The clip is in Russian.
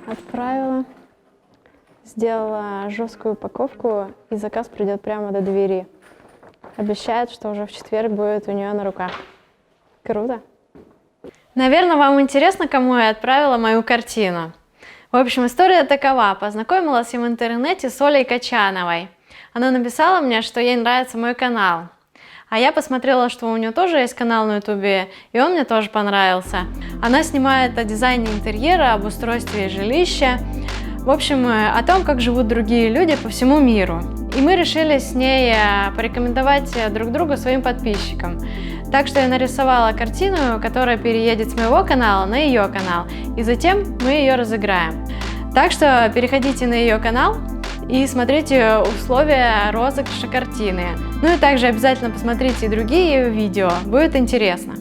Отправила, сделала жесткую упаковку, и заказ придет прямо до двери. Обещает, что уже в четверг будет у нее на руках. Круто! Наверное, вам интересно, кому я отправила мою картину. В общем, история такова. Познакомилась я в интернете с Олей Качановой. Она написала мне, что ей нравится мой канал. А я посмотрела, что у нее тоже есть канал на ютубе, и он мне тоже понравился. Она снимает о дизайне интерьера, об устройстве жилища, в общем, о том, как живут другие люди по всему миру. И мы решили с ней порекомендовать друг другу своим подписчикам. Так что я нарисовала картину, которая переедет с моего канала на ее канал, и затем мы ее разыграем. Так что переходите на ее канал и смотрите условия розыгрыша картины. Ну и также обязательно посмотрите и другие видео, будет интересно.